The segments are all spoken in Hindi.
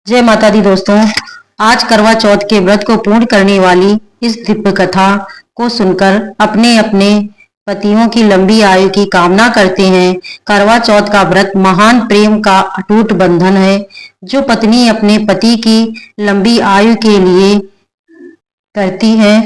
जय माता दी दोस्तों। आज करवा चौथ के व्रत को पूर्ण करने वाली इस दिव्य कथा को सुनकर अपने अपने पतियों की लंबी आयु की कामना करते हैं। करवा चौथ का व्रत महान प्रेम का अटूट बंधन है जो पत्नी अपने पति की लंबी आयु के लिए करती है।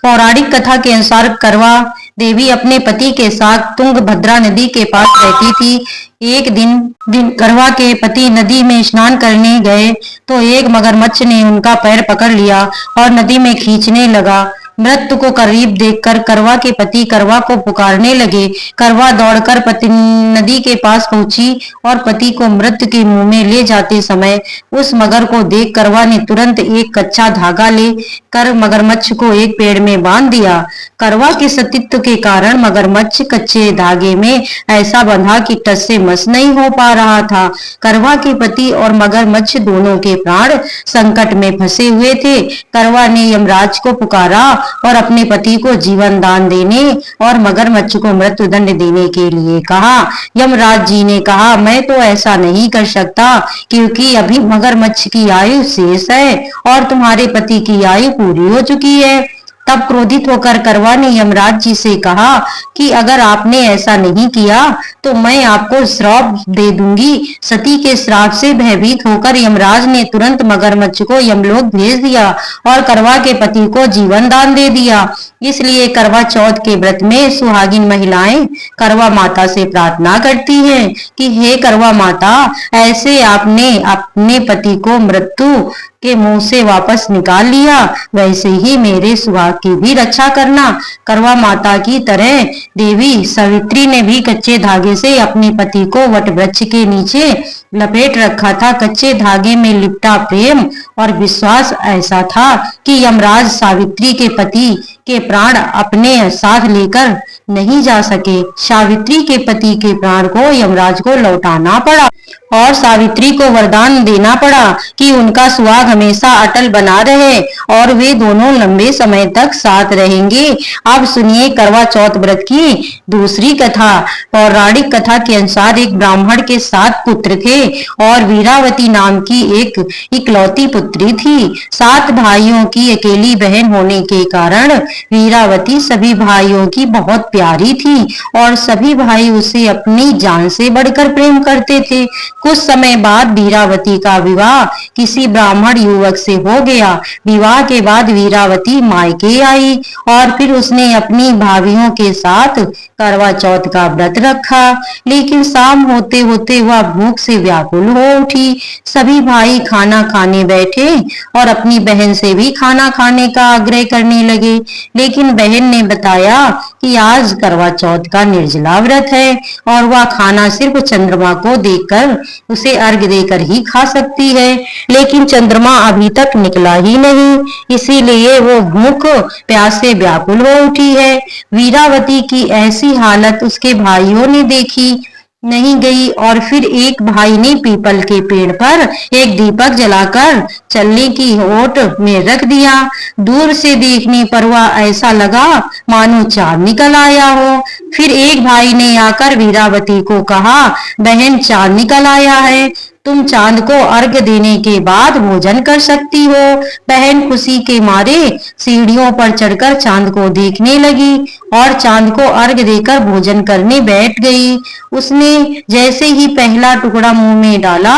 पौराणिक कथा के अनुसार करवा देवी अपने पति के साथ तुंगभद्रा नदी के पास रहती थी। एक दिन करवा के पति नदी में स्नान करने गए तो एक मगरमच्छ ने उनका पैर पकड़ लिया और नदी में खींचने लगा। मृत्यु को करीब देखकर करवा के पति करवा को पुकारने लगे। करवा दौड़कर पति नदी के पास पहुंची और पति को मृत्यु के मुंह में ले जाते समय उस मगर को देख करवा ने तुरंत एक कच्चा धागा ले कर मगरमच्छ को एक पेड़ में बांध दिया। करवा के सतीत्व के कारण मगरमच्छ कच्चे धागे में ऐसा बंधा कि टस से मस नहीं हो पा रहा था। करवा के पति और मगरमच्छ दोनों के प्राण संकट में फंसे हुए थे। करवा ने यमराज को पुकारा और अपने पति को जीवन दान देने और मगरमच्छ को मृत्यु दंड देने के लिए कहा। यमराज जी ने कहा, मैं तो ऐसा नहीं कर सकता क्योंकि अभी मगरमच्छ की आयु शेष है और तुम्हारे पति की आयु पूरी हो चुकी है। तब क्रोधित होकर करवा ने यमराज जी से कहा कि अगर आपने ऐसा नहीं किया तो मैं आपको श्राप दे दूंगी। सती के श्राप से भयभीत होकर यमराज ने तुरंत मगरमच्छ को यमलोक भेज दिया और करवा के पति को जीवन दान दे दिया। इसलिए करवा चौथ के व्रत में सुहागिन महिलाएं करवा माता से प्रार्थना करती हैं कि हे करवा माता, ऐसे आपने अपने पति को मृत्यु के मुंह से वापस निकाल लिया, वैसे ही मेरे सुहाग की भी रक्षा करना। करवा माता की तरह देवी सावित्री ने भी कच्चे धागे से अपने पति को वट वृक्ष के नीचे लपेट रखा था। कच्चे धागे में लिपटा प्रेम और विश्वास ऐसा था कि यमराज सावित्री के पति के प्राण अपने साथ लेकर नहीं जा सके। सावित्री के पति के प्राण को यमराज को लौटाना पड़ा और सावित्री को वरदान देना पड़ा कि उनका सुहाग हमेशा अटल बना रहे और वे दोनों लंबे समय तक साथ रहेंगे। अब सुनिए करवा चौथ व्रत की दूसरी कथा। पौराणिक कथा के अनुसार एक ब्राह्मण के 7 पुत्र थे और वीरावती नाम की एक इकलौती पुत्री थी। 7 भाइयों की अकेली बहन होने के कारण वीरावती सभी भाइयों की बहुत प्यारी थी और सभी भाई उसे अपनी जान से बढ़कर प्रेम करते थे। कुछ समय बाद वीरावती का विवाह किसी ब्राह्मण युवक से हो गया। विवाह के बाद वीरावती मायके आई और फिर उसने अपनी भाभियों के साथ करवा चौथ का व्रत रखा। लेकिन शाम होते होते वह भूख से व्याकुल हो उठी। सभी भाई खाना खाने बैठे और अपनी बहन से भी खाना खाने का आग्रह करने लगे, लेकिन बहन ने बताया कि आज करवा चौथ का निर्जला व्रत है और वह खाना सिर्फ चंद्रमा को देखकर उसे अर्घ देकर ही खा सकती है। लेकिन चंद्रमा अभी तक निकला ही नहीं, इसीलिए वो भूख प्यास से व्याकुल हो उठी है। वीरावती की ऐसी हालत उसके भाइयों ने देखी नहीं गई और फिर एक भाई ने पीपल के पेड़ पर एक दीपक जलाकर चलने की ओट में रख दिया। दूर से देखने पर वह ऐसा लगा मानो चांद निकल आया हो। फिर एक भाई ने आकर वीरावती को कहा, बहन चांद निकल आया है, तुम चांद को अर्घ देने के बाद भोजन कर सकती हो। बहन खुशी के मारे सीढ़ियों पर चढ़कर चांद को देखने लगी और चांद को अर्घ देकर भोजन करने बैठ गई। उसने जैसे ही पहला टुकड़ा मुंह में डाला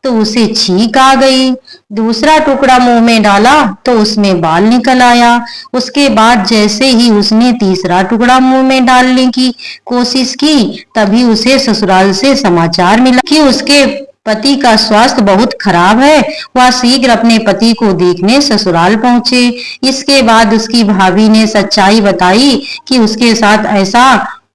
तो उसे छींक आ गई। दूसरा टुकड़ा मुंह में डाला तो उसमें बाल निकल आया। उसके बाद जैसे ही उसने तीसरा टुकड़ा मुंह में डालने की कोशिश की तभी उसे ससुराल से समाचार मिला कि उसके पति का स्वास्थ्य बहुत खराब है। वह शीघ्र अपने पति को देखने ससुराल पहुंचे। इसके बाद उसकी भाभी ने सच्चाई बताई कि उसके साथ ऐसा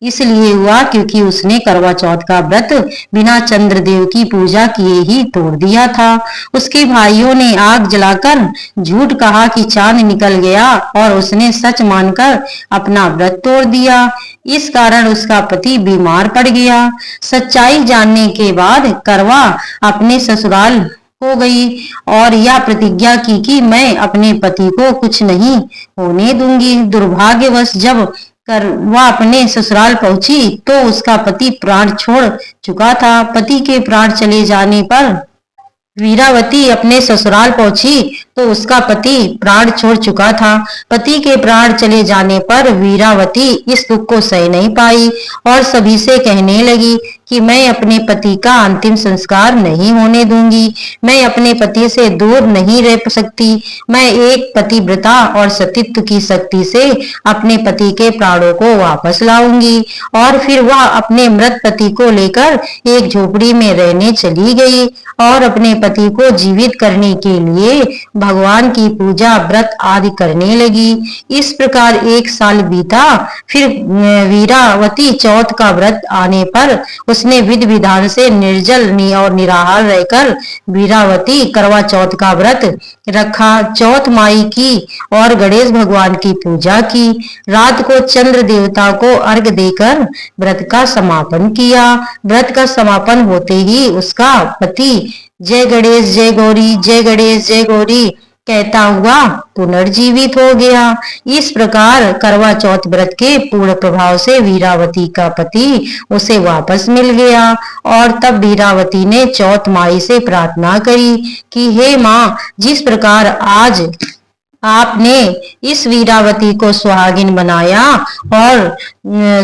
इसलिए हुआ क्योंकि उसने करवा चौथ का व्रत बिना चंद्रदेव की पूजा किए ही तोड़ दिया था। उसके भाइयों ने आग जलाकर झूठ कहा कि चांद निकल गया और उसने सच मानकर अपना व्रत तोड़ दिया। इस कारण उसका पति बीमार पड़ गया। सच्चाई जानने के बाद करवा अपने ससुराल हो गई और यह प्रतिज्ञा की कि मैं अपने पति को कुछ नहीं होने दूंगी। दुर्भाग्यवश जब वह अपने ससुराल पहुंची तो उसका पति प्राण छोड़ चुका था। पति के प्राण चले जाने पर वीरावती अपने ससुराल पहुंची तो उसका पति प्राण छोड़ चुका था। पति के प्राण चले जाने पर वीरावती इस दुख को सह नहीं पाई और सभी से कहने लगी कि मैं अपने पति का अंतिम संस्कार नहीं होने दूंगी। मैं अपने पति से दूर नहीं रह सकती। मैं एक पतिव्रता और सतीत्व की शक्ति से अपने पति के प्राणों को वापस लाऊंगी। और फिर वह अपने मृत पति को लेकर एक झोपड़ी में रहने चली गई और अपने पति को जीवित करने के लिए भगवान की पूजा व्रत आदि करने लगी। इस प्रकार 1 साल बीता। फिर वीरावती चौथ का व्रत आने पर उसने विधि विधान से निर्जल और निराहार रहकर वीरावती करवा चौथ का व्रत रखा। चौथ माई की और गणेश भगवान की पूजा की। रात को चंद्र देवता को अर्घ देकर व्रत का समापन किया। व्रत का समापन होते ही उसका पति जय गणेश जय गौरी जय गणेश जय गौरी कहता हुआ पुनर्जीवित हो गया। इस प्रकार करवा चौथ व्रत के पूर्ण प्रभाव से वीरावती का पति उसे वापस मिल गया। और तब वीरावती ने चौथ माई से प्रार्थना करी कि हे माँ, जिस प्रकार आज आपने इस वीरावती को सुहागिन बनाया और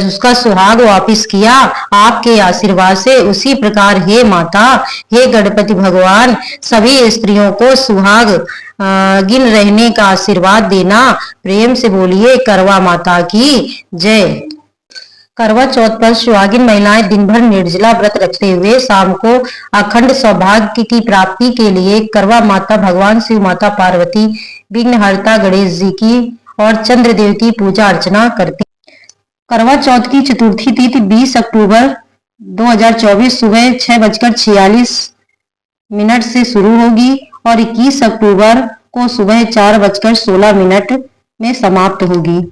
उसका सुहाग वापिस किया आपके आशीर्वाद से, उसी प्रकार हे माता, हे गणपति भगवान, सभी स्त्रियों को सुहाग गिन रहने का आशीर्वाद देना। प्रेम से बोलिए करवा माता की जय। करवा चौथ पर सुहागिन महिलाएं दिन भर निर्जला व्रत रखते हुए शाम को अखंड सौभाग्य की प्राप्ति के लिए करवा माता भगवान शिव, माता पार्वती, विघ्नहर्ता गणेश जी की और चंद्रदेव की पूजा अर्चना करते। करवा चौथ की चतुर्थी तिथि 20 अक्टूबर 2024 सुबह 6:46 से शुरू होगी और 21 अक्टूबर को सुबह 4:16 में समाप्त होगी।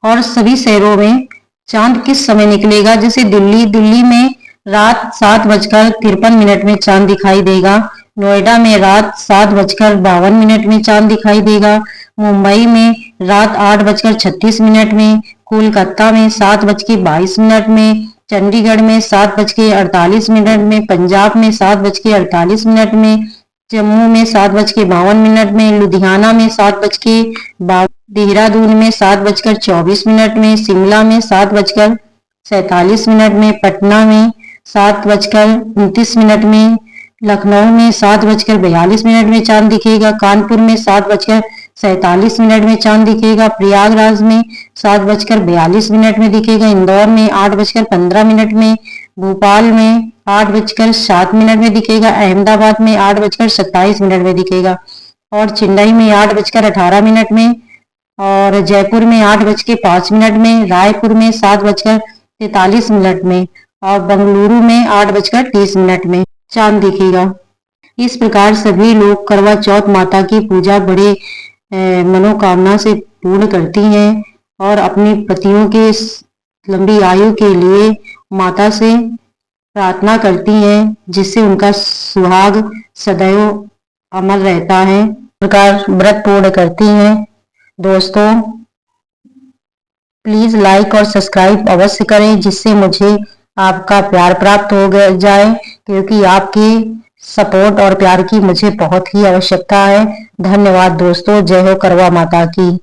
और सभी शहरों में चांद किस समय निकलेगा? जैसे दिल्ली में रात 7:53 में चांद दिखाई देगा। नोएडा में रात 7:52 में चांद दिखाई देगा। मुंबई में रात 8:36 में, कोलकाता में 7:22 में, चंडीगढ़ में 7:48 में, पंजाब में 7:48 में, जम्मू में 7:52 में, लुधियाना में 7:52, देहरादून में 7:24 में, शिमला में 7:47 में, पटना में 7:29 में, लखनऊ में 7:42 में चांद दिखेगा। कानपुर में 7:47 में चांद दिखेगा। प्रयागराज में 7:42 में दिखेगा। इंदौर में 8:15 में, भोपाल में 8:07 में दिखेगा। अहमदाबाद में 8:27 में दिखेगा और चेन्नई में 8:18 में और जयपुर में 8:05 में, रायपुर में 7:43 में और बेंगलुरु में 8:30 में चांद दिखेगा। इस प्रकार सभी लोग करवा चौथ माता की पूजा बड़े मनोकामना से पूर्ण करती हैं और अपने पतियों के लंबी आयु के लिए माता से प्रार्थना करती हैं, जिससे उनका सुहाग सदैव अमर रहता है। प्रकार व्रत पूर्ण करती हैं। दोस्तों, प्लीज लाइक और सब्सक्राइब अवश्य करें, जिससे मुझे आपका प्यार प्राप्त हो जाए, क्योंकि आपके सपोर्ट और प्यार की मुझे बहुत ही आवश्यकता है। धन्यवाद दोस्तों। जय हो करवा माता की।